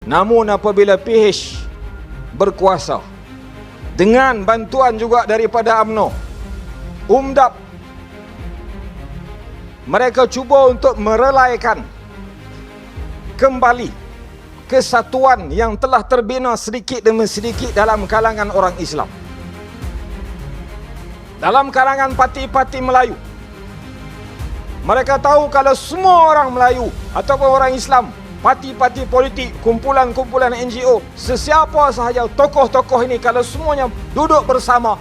Namun apabila PH berkuasa, dengan bantuan juga daripada UMNO, UMDAP, mereka cuba untuk merelaikan kembali kesatuan yang telah terbina sedikit demi sedikit dalam kalangan orang Islam. Dalam kalangan parti-parti Melayu, mereka tahu kalau semua orang Melayu ataupun orang Islam, parti-parti politik, kumpulan-kumpulan NGO, sesiapa sahaja tokoh-tokoh ini, kalau semuanya duduk bersama,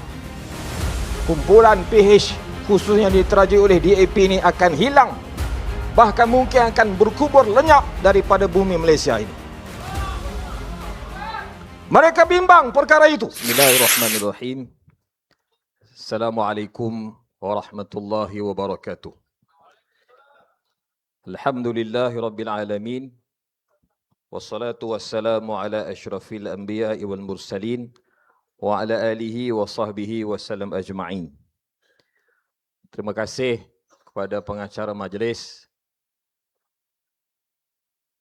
kumpulan PH khususnya diterajui oleh DAP ini akan hilang, bahkan mungkin akan berkubur lenyap daripada bumi Malaysia ini. Mereka bimbang perkara itu. Bismillahirrahmanirrahim. Assalamualaikum warahmatullahi wabarakatuh. Alhamdulillahi rabbil alamin. Wassalatu wassalamu ala asyrafil anbiya'i wal mursalin wa ala alihi wa sahbihi wasallam ajma'in. Terima kasih kepada pengacara majlis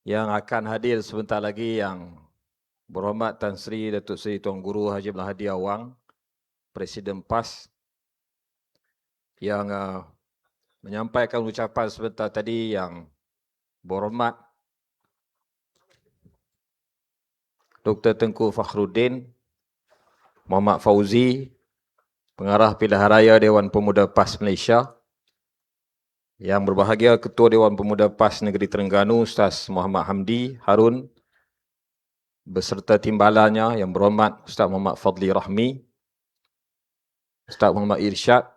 yang akan hadir sebentar lagi, yang berhormat Tan Sri Datuk Seri Tuan Guru Haji Abdul Hadi Awang, Presiden PAS, yang menyampaikan ucapan sebentar tadi, yang berhormat Dr. Tengku Fakhruddin Muhammad Fauzi, Pengarah Pilihan Raya Dewan Pemuda PAS Malaysia, yang berbahagia Ketua Dewan Pemuda PAS Negeri Terengganu Ustaz Muhammad Hamdi Harun beserta timbalannya, yang berhormat Ustaz Muhammad Fadli Rahmi, Ustaz Muhammad Irsyad,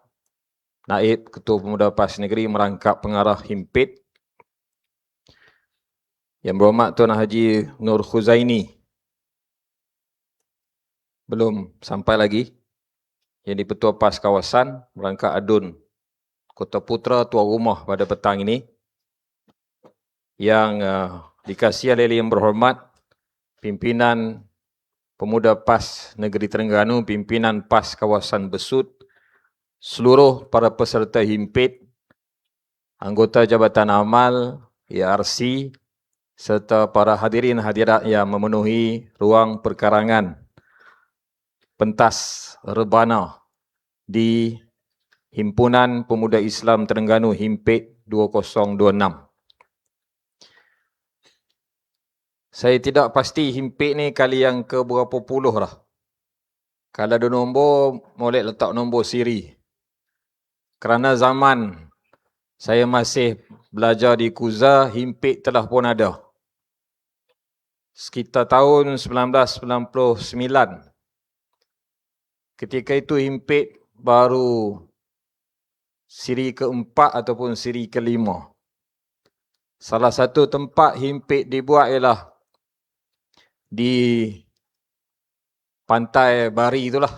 Naib Ketua Pemuda PAS Negeri Merangkap Pengarah Himpit, yang berhormat Tuan Haji Nur Khuzaini, belum sampai lagi, yang di Petua PAS Kawasan Merangkap Adun Kota Putra, tuan rumah pada petang ini, yang dikasihi oleh yang berhormat pimpinan Pemuda PAS Negeri Terengganu, pimpinan PAS Kawasan Besut, seluruh para peserta himpit, anggota Jabatan Amal, ARC, serta para hadirin hadirat yang memenuhi ruang perkarangan pentas rebana di Himpunan Pemuda Islam Terengganu Himpit 2026. Saya tidak pasti himpit ni kali yang ke berapa puluh lah. Kalau ada nombor, boleh letak nombor siri. Kerana zaman saya masih belajar di Kuza, himpit telah pun ada. Sekitar tahun 1999. Ketika itu himpit baru siri keempat ataupun siri kelima. Salah satu tempat himpit dibuat ialah di Pantai Bari itulah.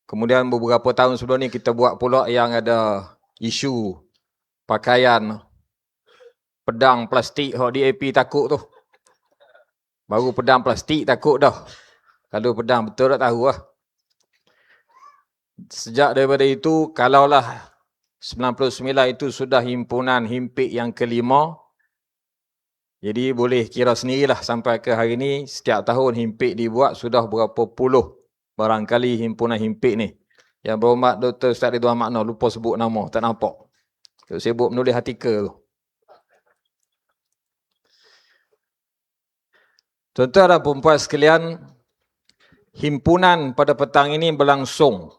Kemudian beberapa tahun sebelum ni kita buat pula yang ada isu pakaian pedang plastik yang DAP takut tu. Baru pedang plastik takut dah. Kalau pedang betul tak tahu lah. Sejak daripada itu, kalaulah 99 itu sudah himpunan himpit yang kelima, jadi boleh kira sendirilah sampai ke hari ini, setiap tahun himpit dibuat sudah berapa puluh barangkali himpunan himpit ni. Yang berhormat Dr. Ustaz Ridwan Makna, lupa sebut nama, tak nampak. Sibuk menulis artikel tu. Tuan-tuan dan puan-puan sekalian, himpunan pada petang ini berlangsung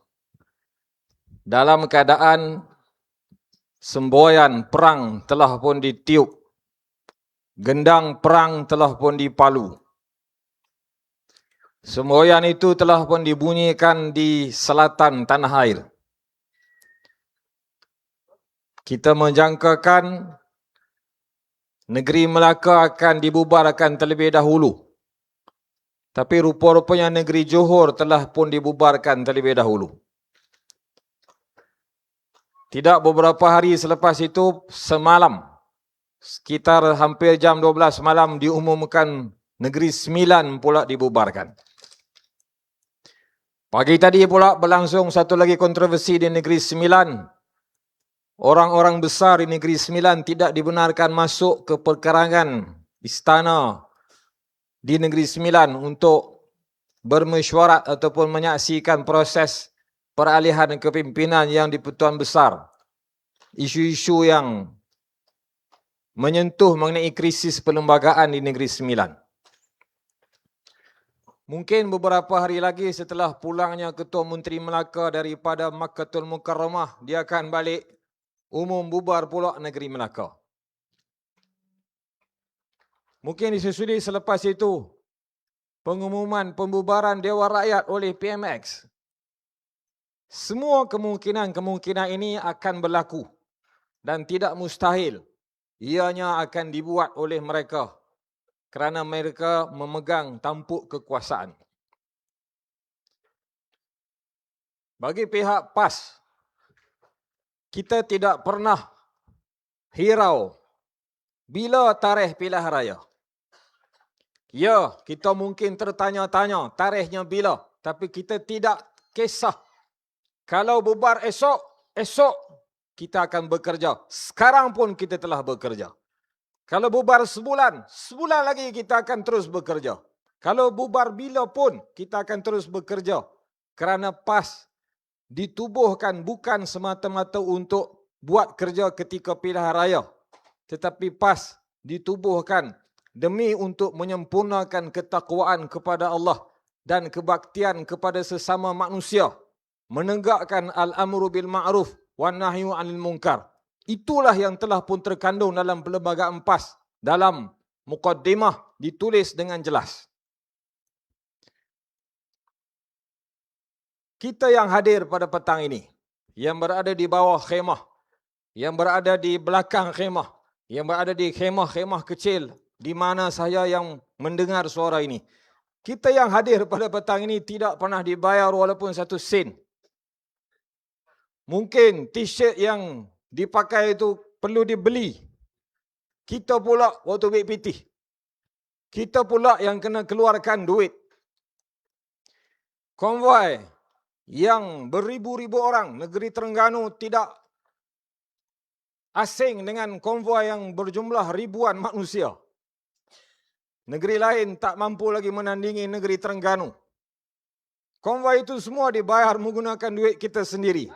dalam keadaan semboyan perang telah pun ditiup, gendang perang telah pun dipalu. Semboyan itu telah pun dibunyikan di selatan tanah air. Kita menjangkakan negeri Melaka akan dibubarkan terlebih dahulu. Tapi rupa-rupanya negeri Johor telah pun dibubarkan terlebih dahulu. Tidak beberapa hari selepas itu, semalam, sekitar hampir jam 12 malam diumumkan negeri Sembilan pula dibubarkan. Pagi tadi pula berlangsung satu lagi kontroversi di negeri Sembilan. Orang-orang besar di negeri Sembilan tidak dibenarkan masuk ke perkarangan istana di Negeri Sembilan untuk bermesyuarat ataupun menyaksikan proses peralihan kepimpinan yang di-Pertuan Besar. Isu-isu yang menyentuh mengenai krisis perlembagaan di Negeri Sembilan. Mungkin beberapa hari lagi setelah pulangnya Ketua Menteri Melaka daripada Makkatul Mukarramah, dia akan balik umum bubar pula negeri Melaka. Mungkin disusuli selepas itu pengumuman pembubaran Dewan Rakyat oleh PMX. Semua kemungkinan ini akan berlaku dan tidak mustahil ianya akan dibuat oleh mereka kerana mereka memegang tampuk kekuasaan. Bagi pihak PAS, kita tidak pernah hirau bila tarikh pilihan raya. Ya, kita mungkin tertanya-tanya tarikhnya bila, tapi kita tidak kisah. Kalau bubar esok kita akan bekerja. Sekarang pun kita telah bekerja. Kalau bubar sebulan lagi kita akan terus bekerja. Kalau bubar bila pun kita akan terus bekerja. Kerana PAS ditubuhkan bukan semata-mata untuk buat kerja ketika pilihan raya. Tetapi PAS ditubuhkan demi untuk menyempurnakan ketakwaan kepada Allah dan kebaktian kepada sesama manusia. Menegakkan al-amru bil ma'ruf wan nahyu 'anil munkar. Itulah yang telah pun terkandung dalam perlembagaan PAS. Dalam muqaddimah ditulis dengan jelas. Kita yang hadir pada petang ini, yang berada di bawah khemah, yang berada di belakang khemah, yang berada di khemah-khemah kecil, di mana saya yang mendengar suara ini. Kita yang hadir pada petang ini tidak pernah dibayar walaupun 1 sen. Mungkin t-shirt yang dipakai itu perlu dibeli. Kita pula waktu BPT. Kita pula yang kena keluarkan duit. Konvoi yang beribu-ribu orang, negeri Terengganu tidak asing dengan konvoi yang berjumlah ribuan manusia. Negeri lain tak mampu lagi menandingi negeri Terengganu. Konvoi itu semua dibayar menggunakan duit kita sendiri.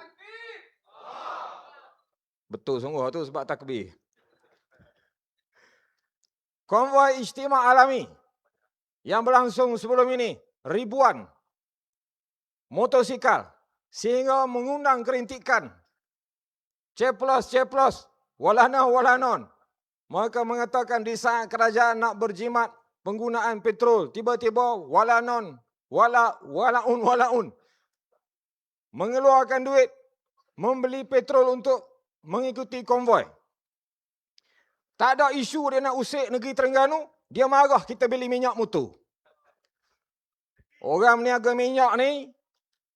Betul sungguh tu sebab takbir. Konvoi Ijtima' Alami yang berlangsung sebelum ini, ribuan motosikal sehingga mengundang kerintikan. Ceplos, walanon. Mereka mengatakan di saat kerajaan nak berjimat penggunaan petrol, tiba-tiba walaun. Mengeluarkan duit, membeli petrol untuk mengikuti konvoi. Tak ada isu dia nak usik negeri Terengganu, dia marah kita beli minyak mutu. Orang meniaga minyak ni,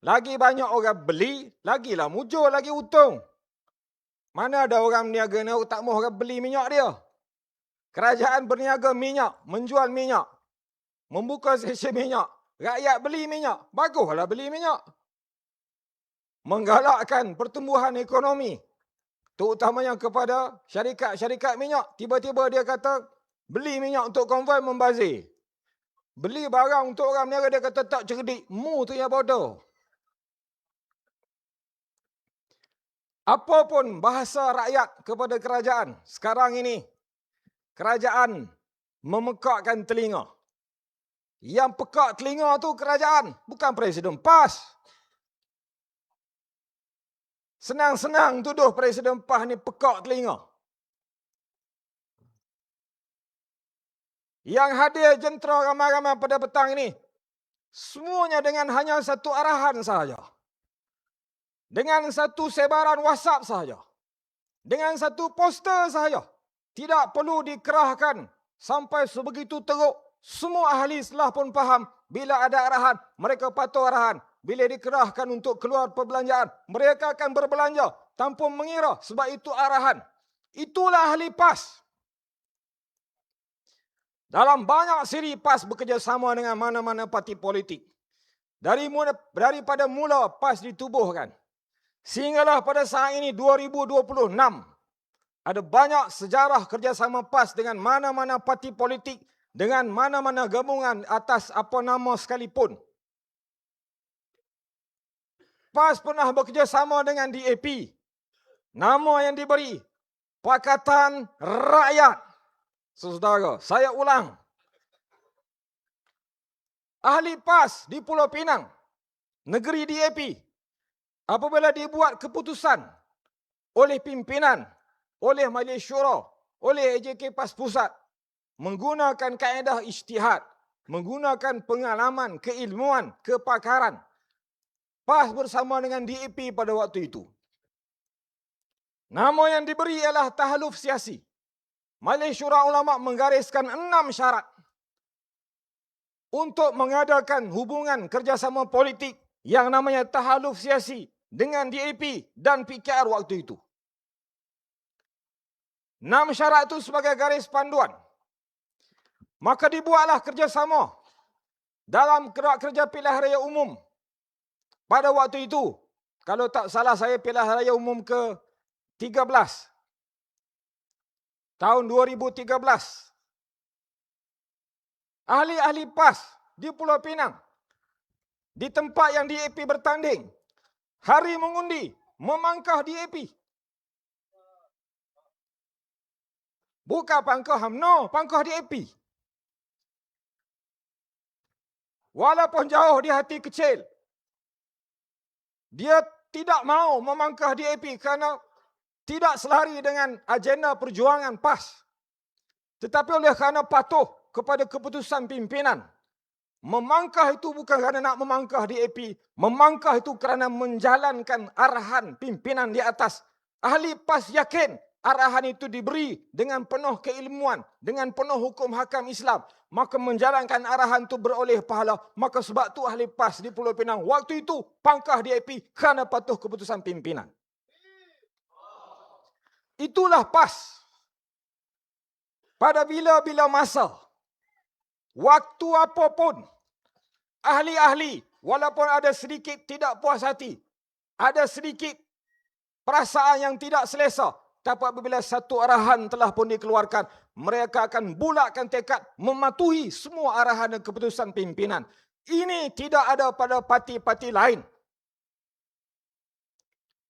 lagi banyak orang beli, lagilah mujur, lagi untung. Mana ada orang meniaga ni tak mahu orang beli minyak dia. Kerajaan berniaga minyak, menjual minyak, membuka stesen minyak, rakyat beli minyak, baguslah beli minyak. Menggalakkan pertumbuhan ekonomi, terutamanya kepada syarikat-syarikat minyak. Tiba-tiba dia kata, beli minyak untuk konvoi membazir. Beli barang untuk orang meniaga, dia kata tak cerdik. Mu tu yang bodoh. Apapun bahasa rakyat kepada kerajaan, sekarang ini, kerajaan memekakkan telinga. Yang pekak telinga tu kerajaan, bukan Presiden PAS. Senang-senang tuduh Presiden PAS ni pekak telinga. Yang hadir jentera ramai-ramai pada petang ini, semuanya dengan hanya satu arahan sahaja. Dengan satu sebaran WhatsApp sahaja. Dengan satu poster sahaja. Tidak perlu dikerahkan sampai sebegitu teruk. Semua ahli Islah pun faham bila ada arahan, mereka patuh arahan. Bila dikerahkan untuk keluar perbelanjaan, mereka akan berbelanja tanpa mengira sebab itu arahan. Itulah ahli PAS. Dalam banyak siri PAS bekerjasama dengan mana-mana parti politik. Daripada mula PAS ditubuhkan. Sehinggalah pada saat ini 2026. Ada banyak sejarah kerjasama PAS dengan mana-mana parti politik dengan mana-mana gabungan atas apa nama sekalipun. PAS pernah bekerjasama dengan DAP. Nama yang diberi, Pakatan Rakyat. Saudara, saya ulang. Ahli PAS di Pulau Pinang, negeri DAP, apabila dibuat keputusan oleh pimpinan, oleh Majlis Syura, oleh AJK PAS Pusat, menggunakan kaedah ijtihad, menggunakan pengalaman, keilmuan, kepakaran, PAS bersama dengan DAP pada waktu itu. Nama yang diberi ialah tahaluf siasi. Majlis Syura Ulama menggariskan 6 syarat untuk mengadakan hubungan kerjasama politik yang namanya tahaluf siasi dengan DAP dan PKR waktu itu. 6 syarat itu sebagai garis panduan. Maka dibuatlah kerjasama dalam kerja pilihan raya umum. Pada waktu itu, kalau tak salah saya pilihan raya umum ke-13. Tahun 2013. Ahli-ahli PAS di Pulau Pinang, di tempat yang DAP bertanding, hari mengundi, memangkah DAP. Bukan pangkah UMNO, pangkah DAP. Walaupun jauh di hati kecil, dia tidak mau memangkah DAP kerana tidak selari dengan agenda perjuangan PAS. Tetapi oleh kerana patuh kepada keputusan pimpinan, memangkah itu bukan kerana nak memangkah DAP, memangkah itu kerana menjalankan arahan pimpinan di atas. Ahli PAS yakin arahan itu diberi dengan penuh keilmuan, dengan penuh hukum hakam Islam. Maka menjalankan arahan itu beroleh pahala. Maka sebab itu ahli PAS di Pulau Pinang waktu itu pangkah DAP kerana patuh keputusan pimpinan. Itulah PAS. Pada bila-bila masa, waktu apapun, ahli-ahli, walaupun ada sedikit tidak puas hati, ada sedikit perasaan yang tidak selesa, tapi apabila satu arahan telah pun dikeluarkan, mereka akan bulatkan tekad mematuhi semua arahan dan keputusan pimpinan. Ini tidak ada pada parti-parti lain.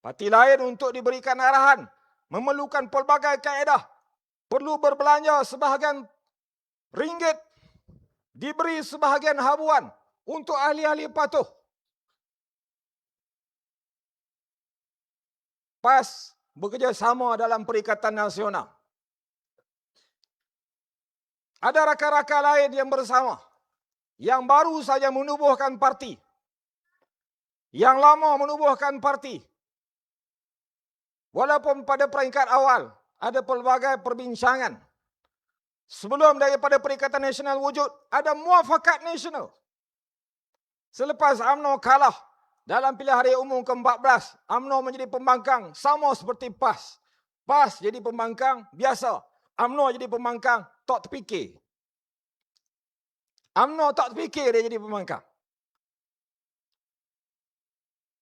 Parti lain untuk diberikan arahan memerlukan pelbagai kaedah. Perlu berbelanja sebahagian ringgit, diberi sebahagian habuan untuk ahli-ahli patuh. PAS bekerjasama dalam Perikatan Nasional. Ada rakan-rakan lain yang bersama, yang baru saja menubuhkan parti, yang lama menubuhkan parti. Walaupun pada peringkat awal ada pelbagai perbincangan. Sebelum daripada Perikatan Nasional wujud, ada Muafakat Nasional. Selepas UMNO kalah dalam pilihan raya umum ke-14, UMNO menjadi pembangkang sama seperti PAS. PAS jadi pembangkang biasa, UMNO jadi pembangkang tak terfikir. UMNO tak terfikir dia jadi pembangkang.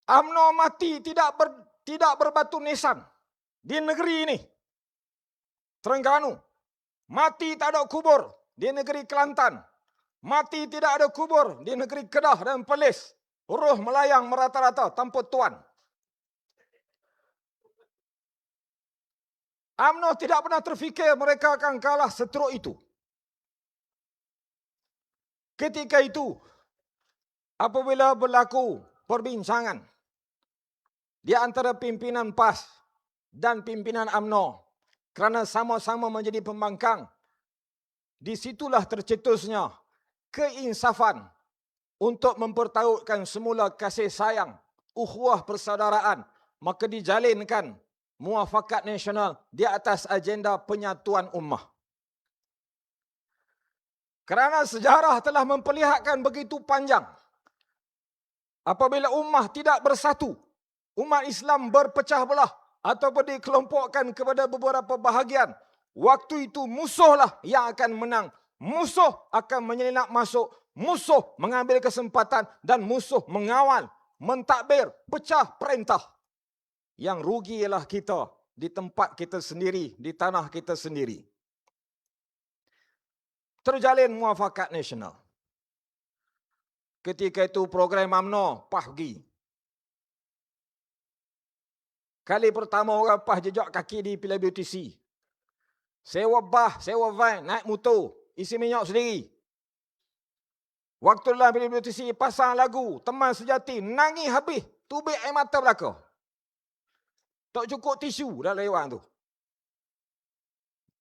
UMNO mati tidak berbatu nisan di negeri ini. Terengganu. Mati tak ada kubur di negeri Kelantan. Mati tidak ada kubur di negeri Kedah dan Perlis. Roh melayang merata-rata tanpa tuan. UMNO tidak pernah terfikir mereka akan kalah seteruk itu. Ketika itu, apabila berlaku perbincangan di antara pimpinan PAS dan pimpinan UMNO kerana sama-sama menjadi pembangkang, disitulah tercetusnya keinsafan untuk mempertautkan semula kasih sayang, ukhuwah persaudaraan, maka dijalinkan Muafakat Nasional di atas agenda penyatuan ummah. Kerana sejarah telah memperlihatkan begitu panjang, apabila ummah tidak bersatu, umat Islam berpecah belah ataupun dikelompokkan kepada beberapa bahagian, waktu itu musuhlah yang akan menang. Musuh akan menyelinap masuk, musuh mengambil kesempatan dan musuh mengawal, mentadbir, pecah perintah. Yang rugi ialah kita di tempat kita sendiri, di tanah kita sendiri. terjalin muafakat nasional. Ketika itu program UMNO PAH pergi. Kali pertama orang PAH jejak kaki di PWTC. Sewa bah, sewa van, naik motor, isi minyak sendiri. Waktu dalam PWTC pasang lagu Teman Sejati, nangis habis, tubik air mata belaka. Tak cukup tisu dah lewat tu.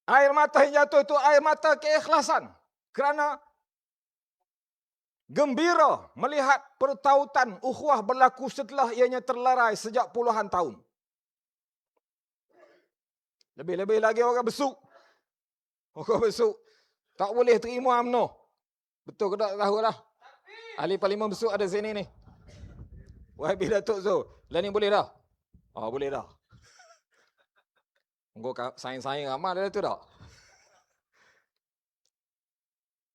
Air mata yang jatuh itu air mata keikhlasan. Kerana gembira melihat pertautan ukhuwah berlaku setelah ianya terlarai sejak puluhan tahun. Lebih-lebih lagi orang besuk. Orang besuk. Tak boleh terima UMNO. Betul ke tak tahu lah. Ahli Parlimen besuk ada sini ni. YB Datuk Zul. Lah ni boleh dah? Boleh dah. Engkau saing-saing amal dah tu tak?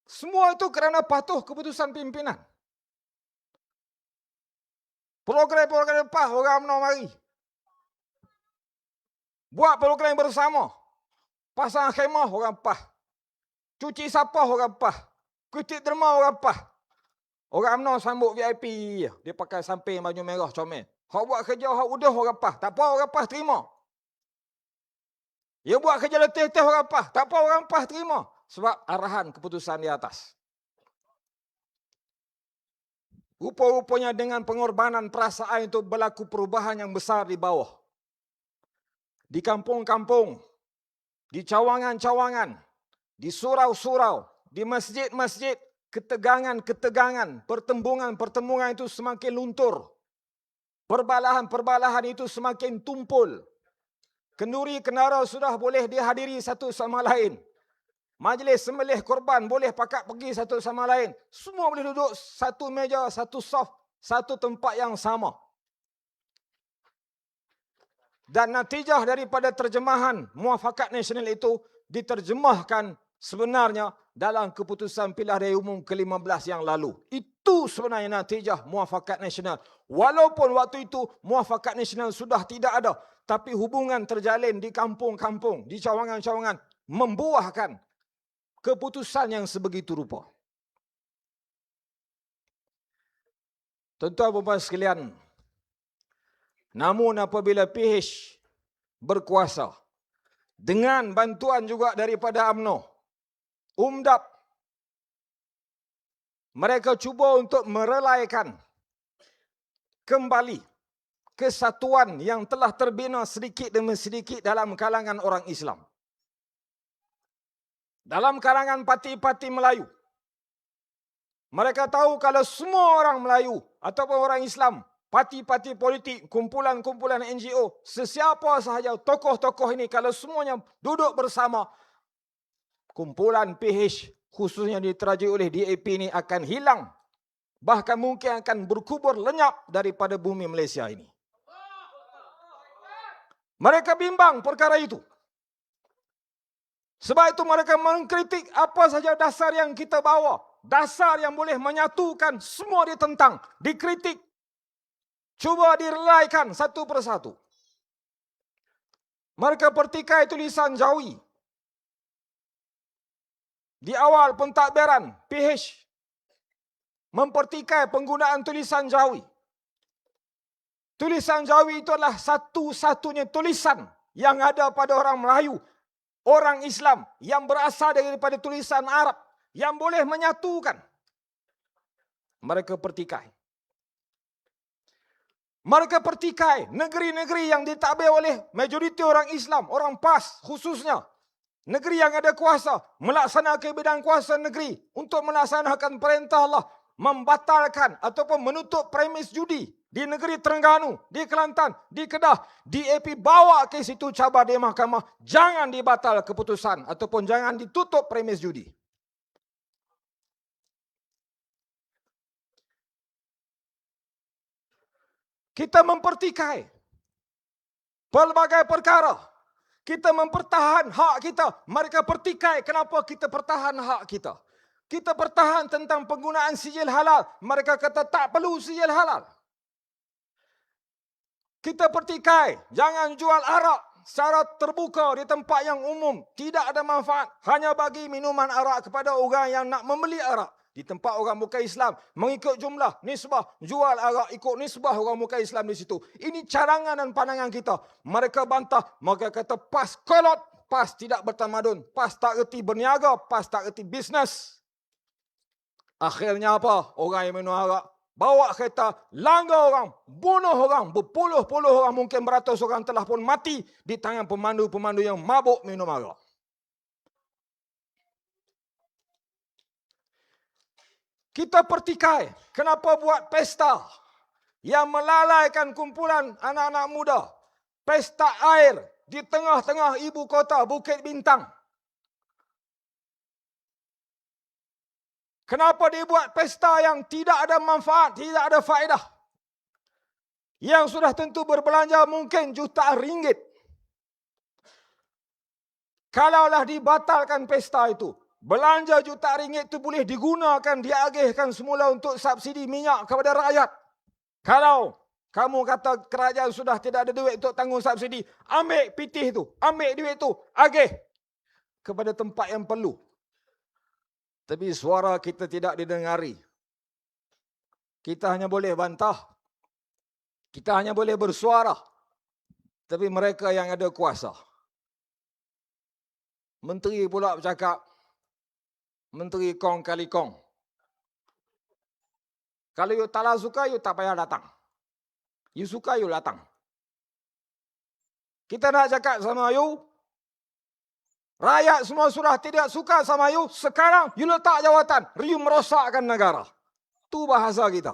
Semua itu kerana patuh keputusan pimpinan. Program-program PAH orang UMNO mari. Buat program bersama. Pasang khemah orang PAH. Cuci sapah orang PAH. Kutit derma orang PAH. Orang UMNO sambut VIP. Dia pakai samping baju merah comel. Hak buat kerja hak udah orang PAH. Tak apa orang PAH terima. Dia buat kerja letih-letih orang PAH. Tak apa orang PAH terima. Sebab arahan keputusan di atas. Rupa-rupanya dengan pengorbanan perasaan itu berlaku perubahan yang besar di bawah. Di kampung-kampung, di cawangan-cawangan, di surau-surau, di masjid-masjid, ketegangan-ketegangan, pertembungan-pertembungan itu semakin luntur. Perbalahan-perbalahan itu semakin tumpul. Kenduri kenara sudah boleh dihadiri satu sama lain. Majlis sembelih korban boleh pakat pergi satu sama lain. Semua boleh duduk satu meja, satu saf, satu tempat yang sama. Dan natijah daripada terjemahan muafakat nasional itu diterjemahkan sebenarnya dalam keputusan pilihan raya umum ke-15 yang lalu. Itu sebenarnya natijah muafakat nasional. Walaupun waktu itu muafakat nasional sudah tidak ada, tapi hubungan terjalin di kampung-kampung, di cawangan-cawangan, membuahkan keputusan yang sebegitu rupa. Tuan-tuan dan puan sekalian, namun apabila PH berkuasa, dengan bantuan juga daripada UMNO, UMDAP, mereka cuba untuk merelaikan kembali kesatuan yang telah terbina sedikit demi sedikit dalam kalangan orang Islam. Dalam kalangan parti-parti Melayu, mereka tahu kalau semua orang Melayu ataupun orang Islam, parti-parti politik, kumpulan-kumpulan NGO, sesiapa sahaja tokoh-tokoh ini, kalau semuanya duduk bersama, kumpulan PH khususnya diterajui oleh DAP ini akan hilang. Bahkan mungkin akan berkubur lenyap daripada bumi Malaysia ini. Mereka bimbang perkara itu. Sebab itu mereka mengkritik apa saja dasar yang kita bawa. Dasar yang boleh menyatukan, semua ditentang, dikritik. Cuba direlaikan satu persatu. Mereka pertikai tulisan Jawi. Di awal pentadbiran, PH mempertikai penggunaan tulisan Jawi. Tulisan Jawi itu adalah satu-satunya tulisan yang ada pada orang Melayu, orang Islam yang berasal daripada tulisan Arab yang boleh menyatukan. Mereka pertikai. Mereka pertikai negeri-negeri yang ditadbir oleh majoriti orang Islam, orang PAS khususnya. Negeri yang ada kuasa, melaksanakan bidang kuasa negeri untuk melaksanakan perintah Allah, membatalkan ataupun menutup premis judi di negeri Terengganu, di Kelantan, di Kedah. DAP bawa ke situ cabar di mahkamah, jangan dibatal keputusan ataupun jangan ditutup premis judi. Kita mempertikai pelbagai perkara. Kita mempertahan hak kita. Mereka pertikai kenapa kita pertahan hak kita. Kita pertahan tentang penggunaan sijil halal. Mereka kata tak perlu sijil halal. Kita pertikai, jangan jual arak secara terbuka di tempat yang umum, tidak ada manfaat, hanya bagi minuman arak kepada orang yang nak membeli arak. Di tempat orang bukan Islam, mengikut jumlah, nisbah, jual arak ikut nisbah orang bukan Islam di situ. Ini carangan dan pandangan kita. Mereka bantah, mereka kata PAS kolot, PAS tidak bertamadun, PAS tak erti berniaga, PAS tak erti bisnes. Akhirnya apa? Orang yang minum arak, bawa kereta, langgar orang, bunuh orang, berpuluh-puluh orang, mungkin beratus orang telah pun mati di tangan pemandu-pemandu yang mabuk minum arak. Kita pertikai, kenapa buat pesta yang melalaikan kumpulan anak-anak muda? Pesta air di tengah-tengah ibu kota Bukit Bintang. Kenapa dibuat pesta yang tidak ada manfaat, tidak ada faedah? Yang sudah tentu berbelanja mungkin jutaan ringgit. Kalaulah dibatalkan pesta itu, belanja jutaan ringgit itu boleh digunakan, diagihkan semula untuk subsidi minyak kepada rakyat. Kalau kamu kata kerajaan sudah tidak ada duit untuk tanggung subsidi, ambil pitih itu, ambil duit itu, agih kepada tempat yang perlu. Tapi suara kita tidak didengari. Kita hanya boleh bantah. Kita hanya boleh bersuara. Tapi mereka yang ada kuasa. Menteri pula bercakap, menteri kong kali kong. Kalau you tak suka, you tak payah datang. You suka, you datang. Kita nak cakap sama you, rakyat semua sudah tidak suka sama you, sekarang you letak jawatan, you merosakkan negara. Itu bahasa kita.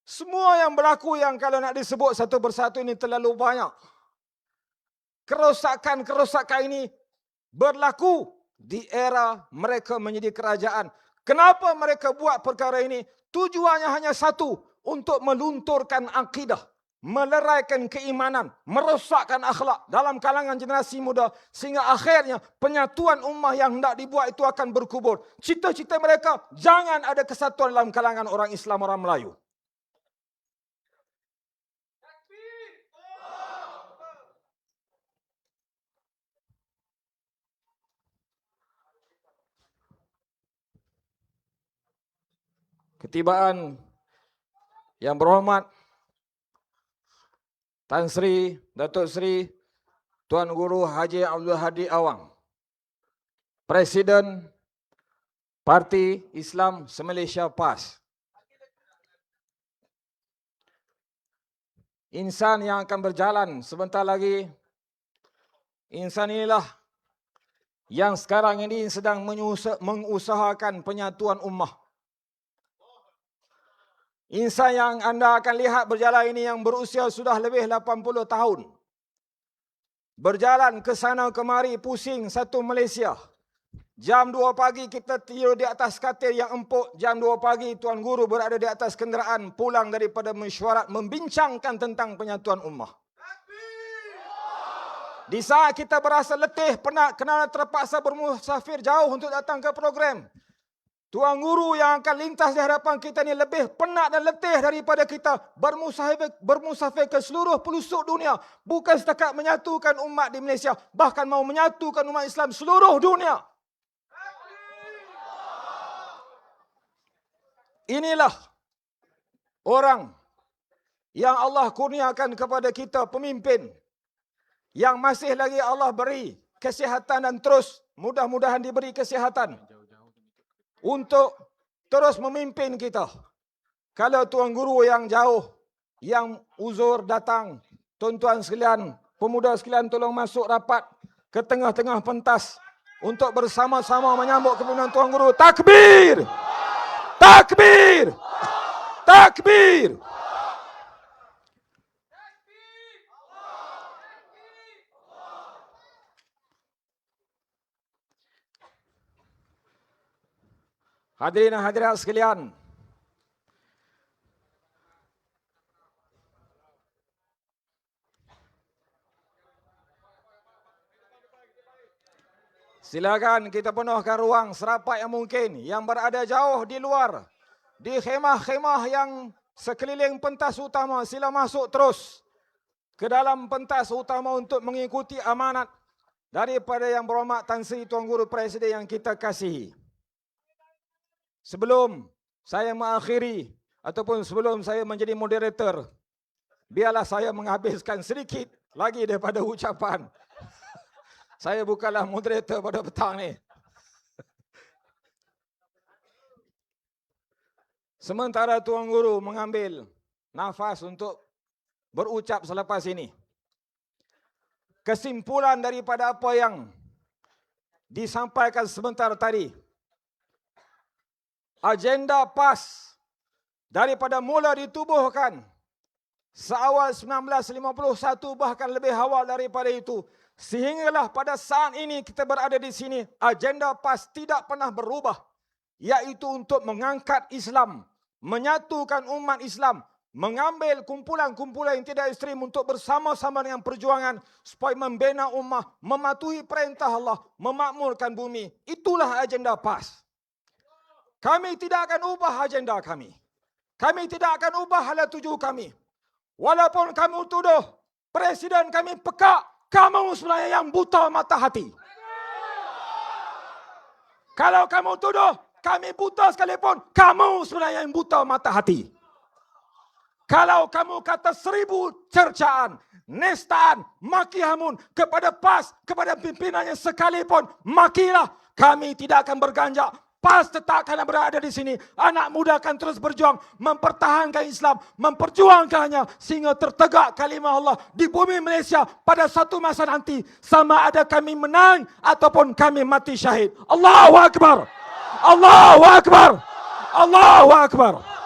Semua yang berlaku yang kalau nak disebut satu persatu ini terlalu banyak. Kerosakan-kerosakan ini berlaku di era mereka menjadi kerajaan. Kenapa mereka buat perkara ini? Tujuannya hanya satu, untuk melunturkan akidah, meleraikan keimanan, merosakkan akhlak dalam kalangan generasi muda, sehingga akhirnya penyatuan ummah yang hendak dibuat itu akan berkubur. Cita-cita mereka, jangan ada kesatuan dalam kalangan orang Islam, orang Melayu. Ketibaan yang berhormat Tan Sri, Datuk Sri Tuan Guru Haji Abdul Hadi Awang, Presiden Parti Islam Se-Malaysia PAS. Insan yang akan berjalan sebentar lagi, insan inilah yang sekarang ini sedang mengusahakan penyatuan ummah. Insan yang anda akan lihat berjalan ini yang berusia sudah lebih 80 tahun. Berjalan ke sana kemari pusing satu Malaysia. Jam 2 pagi kita tidur di atas katil yang empuk. Jam 2 pagi Tuan Guru berada di atas kenderaan pulang daripada mesyuarat membincangkan tentang penyatuan ummah. Di saat kita berasa letih, penat kerana terpaksa bermusafir jauh untuk datang ke program, Tuan Guru yang akan lintas di hadapan kita ni lebih penat dan letih daripada kita bermusafir ke seluruh pelosok dunia. Bukan setakat menyatukan umat di Malaysia, bahkan mau menyatukan umat Islam seluruh dunia. Inilah orang yang Allah kurniakan kepada kita, pemimpin yang masih lagi Allah beri kesihatan dan terus mudah-mudahan diberi kesihatan untuk terus memimpin kita. Kalau Tuan Guru yang jauh, yang uzur datang, tuan-tuan sekalian, pemuda sekalian tolong masuk rapat ke tengah-tengah pentas untuk bersama-sama menyambut kepimpinan Tuan Guru. Takbir! Takbir! Takbir! Hadirin dan hadirat sekalian, silakan kita penuhkan ruang serapat yang mungkin. Yang berada jauh di luar, di khemah-khemah yang sekeliling pentas utama, sila masuk terus. ke dalam pentas utama untuk mengikuti amanat daripada Yang Berhormat Tan Sri Tuan Guru Presiden yang kita kasihi. Sebelum saya mengakhiri ataupun sebelum saya menjadi moderator, biarlah saya menghabiskan sedikit lagi daripada ucapan. Saya bukanlah moderator pada petang ni. Sementara Tuan Guru mengambil nafas untuk berucap selepas ini, kesimpulan daripada apa yang disampaikan sebentar tadi, agenda PAS daripada mula ditubuhkan seawal 1951 bahkan lebih awal daripada itu, sehinggalah pada saat ini kita berada di sini, agenda PAS tidak pernah berubah, iaitu untuk mengangkat Islam, menyatukan umat Islam, mengambil kumpulan-kumpulan yang tidak ekstrim untuk bersama-sama dengan perjuangan supaya membina ummah, mematuhi perintah Allah, memakmurkan bumi. Itulah agenda PAS. Kami tidak akan ubah agenda kami. Kami tidak akan ubah hala tuju kami. Walaupun kamu tuduh Presiden kami pekak, kamu sebenarnya yang buta mata hati. Kalau kamu tuduh kami buta sekalipun, kamu sebenarnya yang buta mata hati. Kalau kamu kata 1000 cercaan, nestaan, maki hamun kepada PAS, kepada pimpinannya sekalipun, makilah. Kami tidak akan berganjak. PAS tetap akan berada di sini. Anak muda akan terus berjuang, mempertahankan Islam, memperjuangkannya sehingga tertegak kalimah Allah di bumi Malaysia pada satu masa nanti. Sama ada kami menang ataupun kami mati syahid. Allahu Akbar! Allahu Akbar! Allahu Akbar!